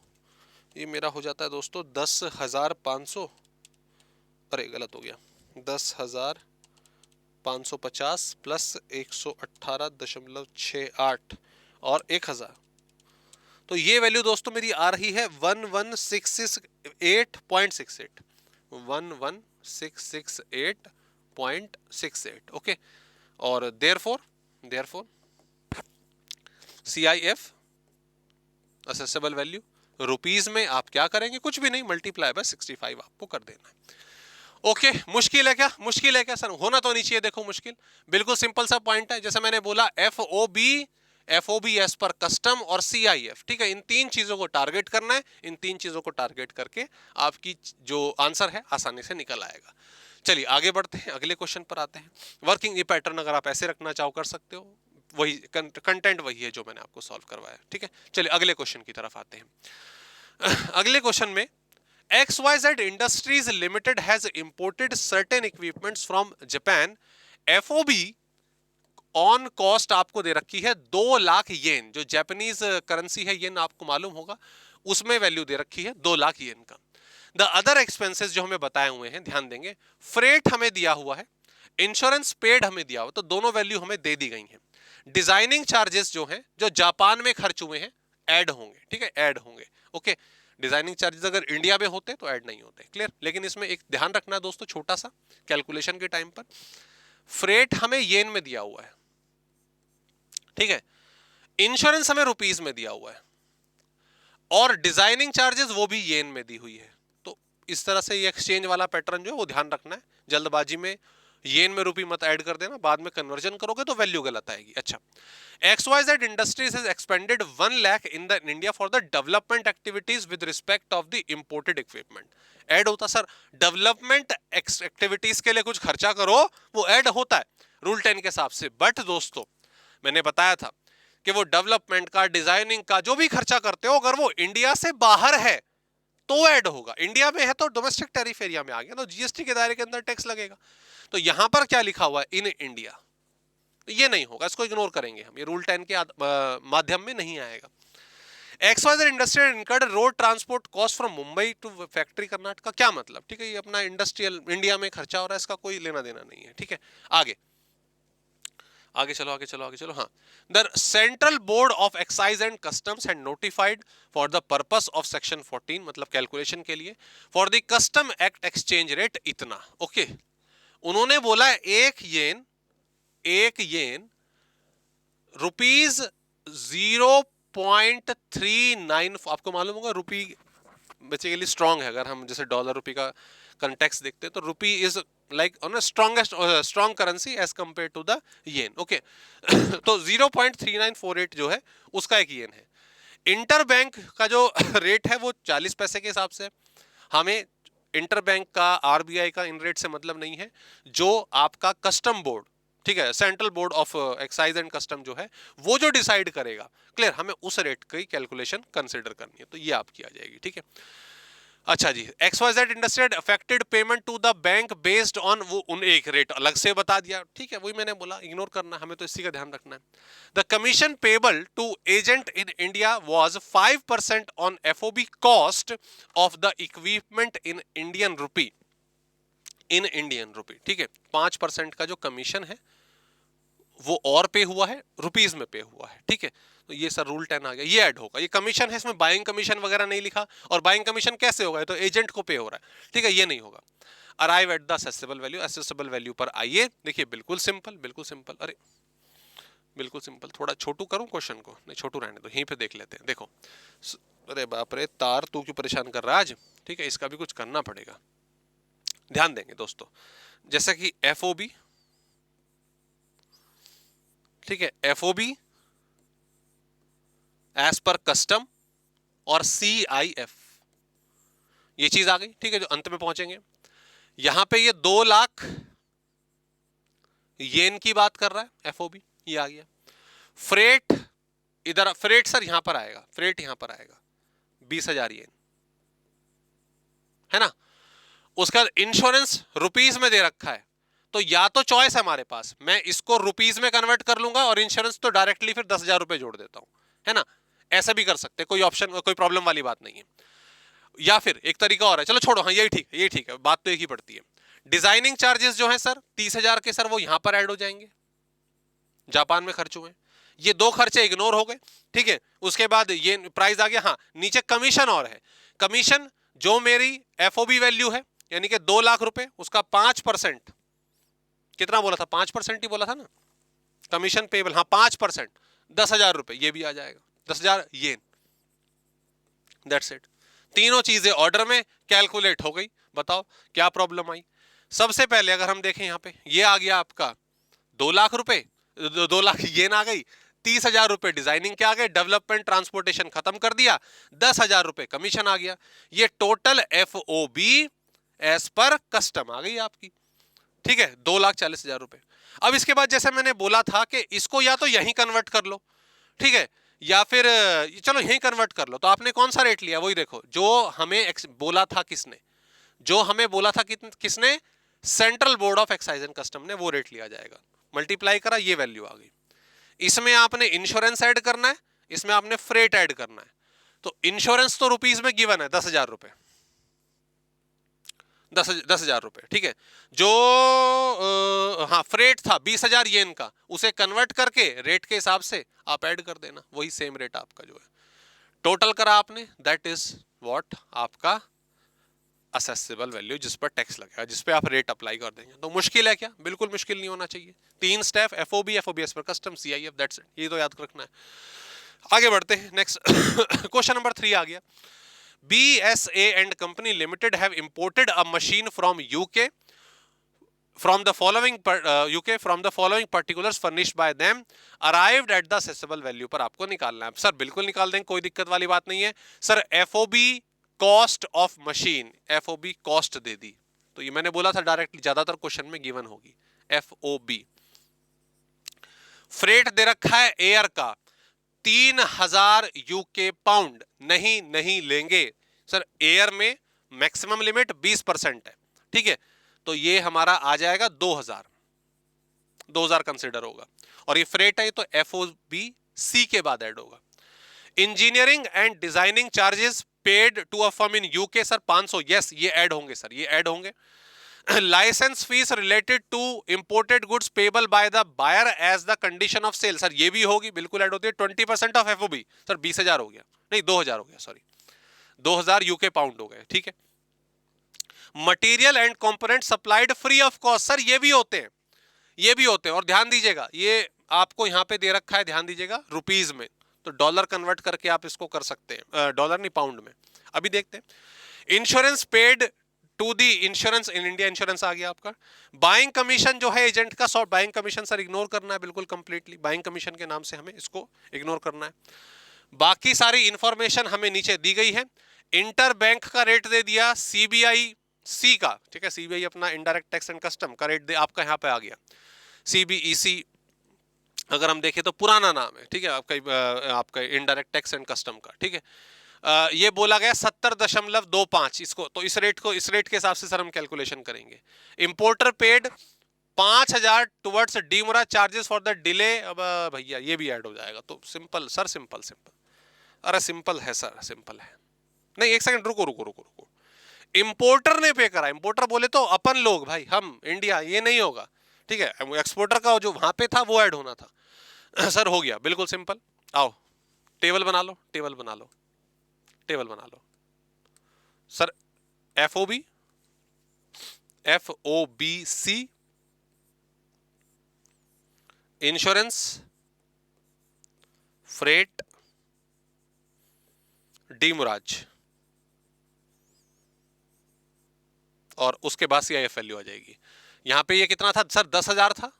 ये मेरा हो जाता है दोस्तों 10,500, अरे गलत हो गया, 10,550 प्लस 118.68 और 1000, तो ये वैल्यू दोस्तों मेरी आ रही है 1166.68, 1166.68, ओके। और therefore CIF accessible value rupees में आप क्या करेंगे, कुछ भी नहीं, मल्टीप्लाई बाय 65 आपको कर देना है, ओके। मुश्किल है क्या, मुश्किल है क्या सर, होना तो नहीं चाहिए, देखो मुश्किल, बिल्कुल सिंपल सा पॉइंट है, जैसे मैंने बोला FOB एस पर कस्टम और CIF, ठीक है, इन तीन चीजों को टारगेट करना है, इन तीन चीजों को टारगेट करके आपकी जो आंसर है आसानी से निकल आएगा। चलिए आगे बढ़ते हैं, अगले क्वेश्चन पर आते हैं। वर्किंग पैटर्न अगर आप ऐसे रखना चाहो कर सकते हो, वही कंटेंट वही है जो मैंने आपको सॉल्व करवाया, ठीक है। चलिए अगले क्वेश्चन की तरफ आते हैं। अगले क्वेश्चन में XYZ Industries Limited has imported certain equipments from Japan. FOB on cost आपको दे रखी है 2 लाख येन, जो जापानीज करेंसी है येन आपको मालूम होगा, उसमें वैल्यू दे रखी है 2 लाख येन का। द अदर एक्सपेंसेस जो हमें बताए हुए हैं, ध्यान देंगे, फ्रेट हमें दिया हुआ है, इंश्योरेंस पेड हमें दिया हुआ, तो दोनों वैल्यू हमें दे दी गई हैं। डिजाइनिंग चार्जेस जो हैं, जो जापान में खर्च हुए हैं, ऐड होंगे, ठीक है, ऐड होंगे, ओके। डिजाइनिंग चार्जेस अगर इंडिया में होते तो ऐड नहीं होते, क्लियर। लेकिन इसमें एक ध्यान रखना है दोस्तों, छोटा सा कैलकुलेशन के टाइम पर, फ्रेट हमें येन में दिया हुआ है, ठीक है, इंश्योरेंस हमें रुपीस में दिया हुआ है, और डिजाइनिंग चार्जेस वो भी येन में दी हुई है। तो इस तरह से ये एक्सचेंज वाला पैटर्न जो है वो ध्यान रखना है, जल्दबाजी में येन में रुपी मत ऐड कर देना, बाद में कन्वर्जन करोगे तो वैल्यू गलत आएगी। अच्छा, XYZ Industries has expended 1 lakh in India for the development activities with respect of the imported equipment. Add होता सर, डेवलपमेंट एक्टिविटीज के लिए कुछ खर्चा करो, वो ऐड होता है रूल 10 के हिसाब से। बट दोस्तों मैंने बताया था कि वो डेवलपमेंट का, डिजाइनिंग का जो भी खर्चा करते हो, अगर वो इंडिया से बाहर है तो ऐड होगा। इंडिया में है तो डोमेस्टिक टैरिफ एरिया में आ गया, तो जीएसटी के दायरे के अंदर टैक्स लगेगा। तो यहां पर क्या लिखा हुआ है, इन इंडिया, ये नहीं होगा, इसको इग्नोर करेंगे हम, ये रूल 10 के माध्यम में नहीं आएगा। XYZ industrial incurred road transport cost from Mumbai to factory Karnataka, क्या मतलब, ठीक है, ये अपना इंडस्ट्रियल इंडिया में खर्चा हो रहा है, इसका कोई लेना देना नहीं है, ठीक है। आगे आगे चलो, आगे चलो, आगे चलो। हाँ, the central board of excise and customs had notified for the purpose of section 14, मतलब कैलकुलेशन के लिए, for the custom act exchange rate इतना, ओके। उन्होंने बोला एक येन रुपीज 0.39, आपको मालूम होगा रुपी बेसिकली स्ट्रांग है, अगर हम जैसे डॉलर रुपी का कंटेक्स्ट देखते हैं तो rupee is like strongest strong currency as compare to the yen, okay. तो 0.3948 जो है उसका एक येन है। इंटर बैंक का जो रेट है वो 40 पैसे के हिसाब से। हमें इंटर बैंक का, आरबीआई का इन रेट से मतलब नहीं है, जो आपका कस्टम बोर्ड, ठीक है, central board of excise and custom जो है वो जो डिसाइड करेगा, क्लियर, हमें उस रेट की कैलकुलेशन कंसीडर करनी है, तो ये आपकी आ जाएगी, ठीक है। अच्छा जी, XYZ industry affected payment to the bank based on, वो उन एक रेट अलग से बता दिया, ठीक है, वही मैंने बोला, इग्नोर करना, हमें तो इसी का ध्यान रखना है। The commission payable to agent in India was 5% on FOB cost of the equipment in Indian rupee, ठीक है। 5% का जो कमीशन है वो और पे हुआ है, रुपीज में पे हुआ है, ठीक है। तो ये सर रूल 10 आ गया, ये ऐड होगा, ये कमीशन है, इसमें बाइंग कमीशन वगैरह नहीं लिखा, और बाइंग कमीशन कैसे होगा, तो एजेंट को पे हो रहा है, ठीक है, ये नहीं होगा। Arrive at the accessible value, accessible value पर आइए, देखिए बिल्कुल सिंपल, बिल्कुल सिंपल, अरे बिल्कुल सिंपल। थोड़ा छोटू करूं क्वेश्चन को, नहीं छोटू रहने दो, यहीं पे देख लेते हैं। देखो, अरे बाप रे तार, तू क्यों परेशान कर रहा है आज, ठीक है, इसका भी कुछ करना पड़ेगा। ध्यान देंगे दोस्तों, जैसा कि FOB, ठीक है, FOB एज पर कस्टम, और CIF, ये चीज आ गई, ठीक है, जो अंत में पहुंचेंगे। यहां पे ये 2 लाख येन की बात कर रहा है, FOB, ये आ गया। फ्रेट इधर, फ्रेट सर यहां पर आएगा, फ्रेट यहां पर आएगा 20,000 येन, है ना। उसका इंश्योरेंस रुपीज में दे रखा है, तो या तो चॉइस है हमारे पास, मैं इसको रुपीज में कन्वर्ट कर लूंगा और इंश्योरेंस तो डायरेक्टली फिर 10,000 रुपए जोड़ देता हूं, है ना, ऐसा भी कर सकते, कोई ऑप्शन, कोई प्रॉब्लम वाली बात नहीं है। या फिर एक तरीका और है, चलो छोड़ो, हाँ यही ठीक है, यही ठीक है, बात तो एक ही पड़ती है। डिजाइनिंग चार्जेस जो है सर 30,000 के, सर वो यहां पर ऐड हो जाएंगे, जापान में खर्च हुए, ये 2 खर्चे इग्नोर हो गए, ठीक है। उसके बाद ये प्राइस आ गया, हाँ नीचे कमीशन और है, कमीशन जो मेरी FOB वैल्यू है, यानी कि 2 लाख रुपए, उसका 5%, कितना बोला था, 5% ही बोला था ना, कमीशन पेबल, हाँ 5%, 10,000 रुपए, ये भी आ जाएगा, 10,000 येन, दैट्स इट। तीनों चीजें ऑर्डर में कैलकुलेट हो गई, बताओ क्या प्रॉब्लम आई। सबसे पहले अगर हम देखें यहाँ पे, ये आ गया आपका 2 लाख रुपए, 2 लाख येन आ गई, 30,000 रुपए डिजाइनिंग के आ गए, डेवलपमेंट ट्रांसपोर्टेशन खत्म कर दिया, 10,000 रुपए कमीशन आ गया, ये टोटल FOB एज पर कस्टम आ गई आपकी, ठीक है, 2,40,000 रुपए। अब इसके बाद जैसे मैंने बोला था कि इसको या तो यहीं कन्वर्ट कर लो, ठीक है, या फिर चलो यहीं कन्वर्ट कर लो, तो आपने कौन सा रेट लिया, वही देखो जो हमें बोला था, किसने, जो हमें बोला था किसने, central board of excise and custom ने, वो रेट लिया जाएगा, मल्टीप्लाई करा, ये वैल्यू आ गई। इसमें आपने इंश्योरेंस ऐड करना है, इसमें आपने फ्रेट ऐड करना है, तो इंश्योरेंस तो रुपीज में गिवन है 10,000 रुपए, 10,000 रुपए, ठीक है। जो हाँ फ्रेट था 20,000 येन का, उसे कन्वर्ट करके रेट के हिसाब से आप ऐड कर देना, वही सेम रेट आपका जो है, टोटल करा आपने, दैट इज व्हाट आपका असेसेबल वैल्यू, जिस पर टैक्स लगेगा, जिस पे आप रेट अप्लाई कर देंगे। तो मुश्किल है क्या, बिल्कुल मुश्किल नहीं होना चाहिए, 3 स्टेप, FOB एस पर कस्टम, CIF, दैट्स इट, ये तो याद रखना है। आगे बढ़ते हैं, नेक्स्ट क्वेश्चन नंबर 3 आ गया। BSA and Company Limited have imported a machine from UK from the following particulars furnished by them, arrived at the assessable value पर आपको निकालना है। सर बिल्कुल निकाल देंगे, कोई दिक्कत वाली बात नहीं है sir. FOB cost of machine, FOB cost दे दी, तो ये मैंने बोला था डायरेक्टली ज्यादातर क्वेश्चन में गिवन होगी FOB। फ्रेट दे रखा है एयर का 3,000 UK पाउंड, नहीं लेंगे, सर एयर में मैक्सिमम लिमिट 20% है, ठीक है, तो ये हमारा आ जाएगा 2000 कंसिडर होगा। और ये फ्रेट है तो FOB C के बाद ऐड होगा। Engineering and designing charges paid to a firm in UK sir 500, yes ये ऐड होंगे सर, ये ऐड होंगे। Licence fees related to imported goods payable by the buyer as the condition of sale sir ये भी होगी, बिल्कुल add होती है। 20% ऑफ FOB सर 20,000 हो गया, नहीं 2,000 हो गया, सॉरी 2,000 यूके पाउंड हो गए, ठीक है। Material and component supplied free of cost sir ये भी होते हैं, ये भी होते हैं। और ध्यान दीजिएगा ये आपको यहां पे दे रखा है, ध्यान दीजिएगा रुपीज में, तो डॉलर कन्वर्ट करके आप इसको कर सकते हैं, डॉलर नहीं पाउंड में। अभी देखते हैं। Insurance paid to the insurance in India, insurance आ गया आपका। बाइंग कमीशन जो है एजेंट का, sort buying commission sir ignore करना है बिल्कुल कंप्लीटली, बाइंग कमीशन के नाम से हमें इसको इग्नोर करना है। बाकी सारी इंफॉर्मेशन हमें नीचे दी गई है। इंटर बैंक का रेट दे दिया, CBIC का, ठीक है, CBI अपना इनडायरेक्ट टैक्स एंड कस्टम का रेट दे आपका यहाँ पे आ गया। CBEC अगर हम देखें तो पुराना नाम है, ठीक है, आपका इनडायरेक्ट टैक्स एंड कस्टम का, ठीक है। ये बोला गया 70.25 इसको, तो इस रेट के हिसाब से सर हम कैलकुलेशन करेंगे। Importer paid 5,000 towards demurrage charges for the delay, अब भैया ये भी ऐड हो जाएगा, तो सिंपल सर, सिंपल अरे सिंपल है सर, सिंपल है। नहीं एक सेकंड रुको। इंपोर्टर ने पे करा, इंपोर्टर बोले तो अपन लोग भाई, हम इंडिया, ये नहीं होगा, ठीक है। एक्सपोर्टर का जो वहां पे था वो ऐड होना था। सर हो गया बिल्कुल सिंपल। आओ टेबल बना लो सर। FOBC इंश्योरेंस, फ्रेट, डीमुराज, और उसके बाद CIF वैल्यू आ जाएगी। यहां पे ये कितना था सर, 10,000 था।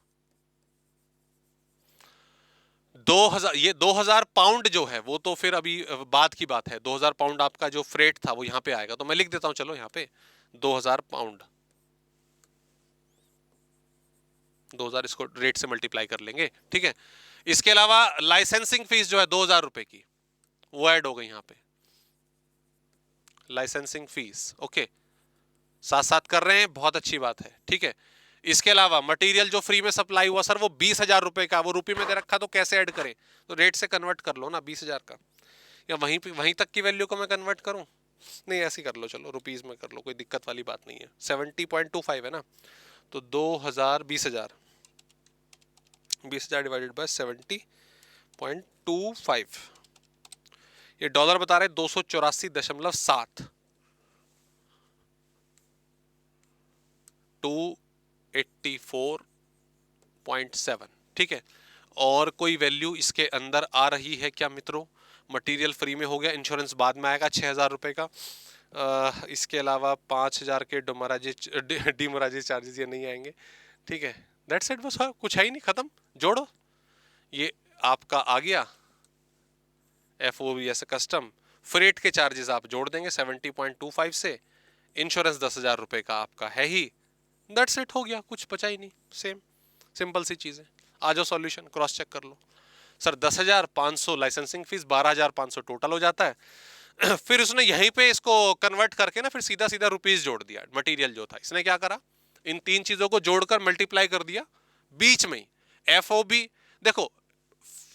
2,000, ये 2,000 पाउंड जो है वो तो फिर अभी बाद की बात है। 2,000 पाउंड आपका जो फ्रेट था वो यहां पे आएगा, तो मैं लिख देता हूं, चलो यहां पे 2,000 पाउंड, 2,000 इसको रेट से मल्टीप्लाई कर लेंगे, ठीक है। इसके अलावा लाइसेंसिंग फीस जो है 2,000 रुपए की, वो ऐड हो गई यहां पे, लाइसेंसिंग फीस, ओके, साथ साथ कर रहे हैं, बहुत अच्छी बात है, ठीक है। इसके अलावा मटेरियल जो फ्री में सप्लाई हुआ सर वो 20,000 रुपए का, वो रुपये में दे रखा, तो कैसे ऐड करें, तो रेट से कन्वर्ट कर लो ना 20,000 का, या वहीं तक की वैल्यू को मैं कन्वर्ट करूं, नहीं ऐसे कर लो, चलो रुपीज में कर लो, कोई दिक्कत वाली बात नहीं है। 70.25 है ना, तो 2,000 20,000 डिवाइडेड बाय 70.25, ये डॉलर बता रहे 284.7, 284.7, ठीक है। और कोई वैल्यू इसके अंदर आ रही है क्या मित्रों? मटेरियल फ्री में हो गया, इंश्योरेंस बाद में आएगा 6,000 रुपए का। इसके अलावा 5,000 के डीमोराजी चार्जेस ये नहीं आएंगे, ठीक है। दैट्स इट, बस कुछ है ही नहीं, खत्म। जोड़ो, ये आपका आ गया FOB कस्टम, फ्रेट के चार्जेस आप जोड़ देंगे 70.25 से, इंश्योरेंस 10,000 रुपए का आपका है ही, दैट्स इट, हो गया, कुछ बचा ही नहीं, सेम सिंपल सी चीज़ है। आ जाओ सॉल्यूशन क्रॉस चेक कर लो सर। 10,500 लाइसेंसिंग फीस, 12,500 टोटल हो जाता है। फिर उसने यहीं पे इसको कन्वर्ट करके ना फिर सीधा सीधा रुपीस जोड़ दिया, मटेरियल जो था इसने क्या करा, इन तीन चीजों को जोड़कर मल्टीप्लाई कर दिया बीच में ही। FOB देखो,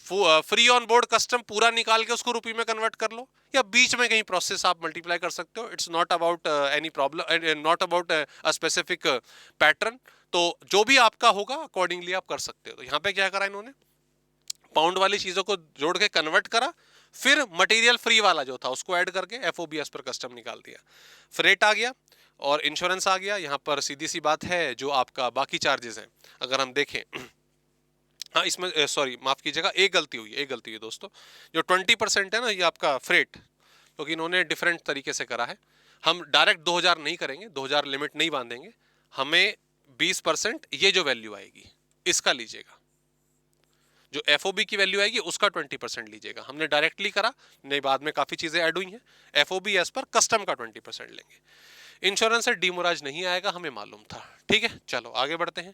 फ्री ऑन बोर्ड कस्टम पूरा निकाल के उसको रुपये में कन्वर्ट कर लो, या बीच में कहीं प्रोसेस आप मल्टीप्लाई कर सकते हो। It's not about any problem, not about a specific pattern, तो जो भी आपका होगा अकॉर्डिंगली आप कर सकते हो। तो यहाँ पे क्या करा इन्होंने, पाउंड वाली चीजों को जोड़ के कन्वर्ट करा, फिर मटेरियल फ्री वाला जो था उसको ऐड करके FOB एज पर कस्टम निकाल दिया, फ्रेट आ गया और इंश्योरेंस आ गया। यहाँ पर सीधी सी बात है, जो आपका बाकी चार्जेस हैं अगर हम देखें, हाँ इसमें सॉरी माफ कीजिएगा, एक गलती हुई है दोस्तों, जो 20% है ना ये आपका फ्रेट, क्योंकि इन्होंने डिफरेंट तरीके से करा है। हम डायरेक्ट 2,000 नहीं करेंगे, 2,000 लिमिट नहीं बांधेंगे, हमें 20% ये जो वैल्यू आएगी इसका लीजिएगा, जो FOB की वैल्यू आएगी उसका 20% लीजिएगा। हमने डायरेक्टली करा नहीं, बाद में काफी चीजें ऐड हुई हैं। FOB एज पर कस्टम का 20% लेंगे। इंश्योरेंस से डीमोराज नहीं आएगा, हमें मालूम था, ठीक है। चलो आगे बढ़ते हैं,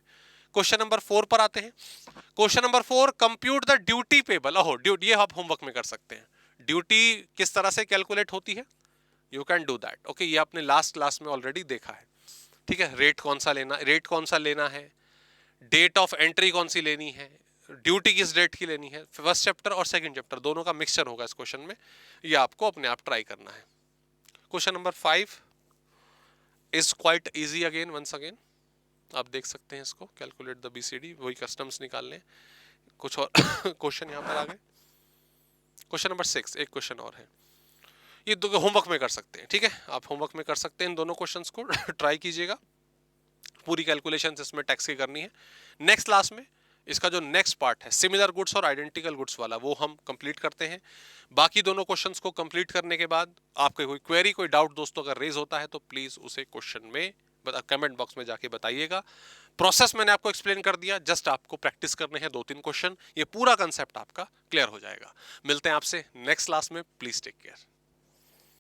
क्वेश्चन नंबर 4 पर आते हैं। Question number 4, compute the duty payable. ओहो ड्यूटी, ये आप होमवर्क में कर सकते हैं। ड्यूटी किस तरह से कैलकुलेट होती है, you can do that. Okay, ये आपने लास्ट क्लास में ऑलरेडी देखा है। ठीक है, रेट कौन सा लेना है, डेट ऑफ एंट्री कौन सी लेनी है, ड्यूटी किस डेट की लेनी है। फर्स्ट चैप्टर और सेकंड चैप्टर दोनों का मिक्सचर होगा इस क्वेश्चन में, ये आपको अपने आप ट्राई करना है। Question number 5 is quite easy again, once again आप देख सकते हैं इसको, कैलकुलेट द बीसीडी, वही कस्टम्स निकालने, कुछ और क्वेश्चन यहाँ पर आ गए। क्वेश्चन नंबर 6, एक क्वेश्चन और है, ये दो होमवर्क में कर सकते हैं। ठीक है, आप होमवर्क में कर सकते हैं इन दोनों क्वेश्चंस को ट्राई कीजिएगा। पूरी कैलकुलेशन इसमें टैक्स की करनी है। नेक्स्ट क्लास में इसका जो नेक्स्ट पार्ट है सिमिलर गुड्स और आइडेंटिकल गुड्स वाला, वो हम कंप्लीट करते हैं। बाकी दोनों क्वेश्चंस को कंप्लीट करने के बाद आपके कोई क्वेरी, कोई डाउट दोस्तों अगर रेज होता है तो प्लीज उसे क्वेश्चन में कमेंट बॉक्स में जाके बताइएगा। प्रोसेस मैंने आपको एक्सप्लेन कर दिया, जस्ट आपको प्रैक्टिस करने हैं 2-3 क्वेश्चन, ये पूरा कंसेप्ट आपका क्लियर हो जाएगा। मिलते हैं आपसे नेक्स्ट क्लास में, प्लीज टेक केयर।